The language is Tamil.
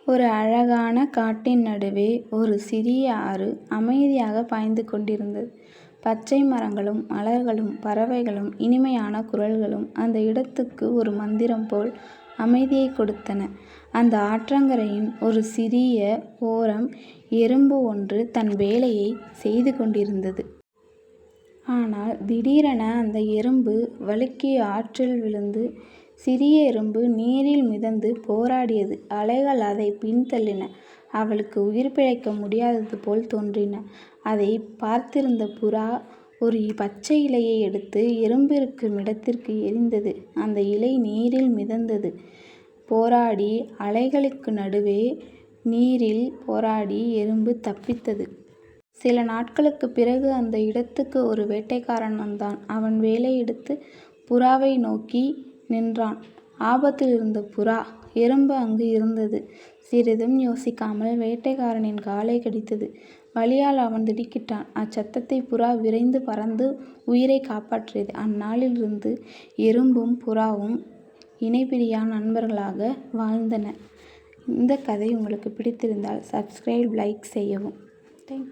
ஒரு அழகான காட்டின் நடுவே ஒரு சிறிய ஆறு அமைதியாக பாய்ந்து கொண்டிருந்தது. பச்சை மரங்களும் மலர்களும் பறவைகளும் இனிமையான குரல்களும் அந்த இடத்துக்கு ஒரு மந்திரம் போல் அமைதியை கொடுத்தன. அந்த ஆற்றங்கரையின் ஒரு சிறிய ஓரம் எறும்பு ஒன்று தன் வேலையை செய்து கொண்டிருந்தது. ஆனால் திடீரென அந்த எறும்பு வழுக்கி ஆற்றில் விழுந்து சிறிய எறும்பு நீரில் மிதந்து போராடியது. அலைகள் அதை பின்தள்ளின. அவளுக்கு உயிர் பிழைக்க முடியாதது போல் தோன்றின. அதை பார்த்திருந்த புறா ஒரு பச்சை இலையை எடுத்து எறும்பு இருக்கும் இடத்திற்கு எறிந்தது. அந்த இலை நீரில் மிதந்தது. போராடி அலைகளுக்கு நடுவே நீரில் போராடி எறும்பு தப்பித்தது. சில நாட்களுக்கு பிறகு அந்த இடத்துக்கு ஒரு வேட்டைக்காரன் வந்தான். அவன் வேலை எடுத்து புறாவை நோக்கி நின்றான். ஆபத்தில் இருந்த புறா. எறும்பு அங்கு இருந்தது. சிறிதும் யோசிக்காமல் வேட்டைக்காரனின் காலை கடித்தது. வலியால் அவன் திடுக்கிட்டான். அச்சத்தத்தை புறா விரைந்து பறந்து உயிரை காப்பாற்றியது. அந்நாளிலிருந்து எறும்பும் புறாவும் இணைபிரியா நண்பர்களாக வாழ்ந்தன. இந்த கதை உங்களுக்கு பிடித்திருந்தால் சப்ஸ்கிரைப், லைக் செய்யவும். தேங்க்யூ.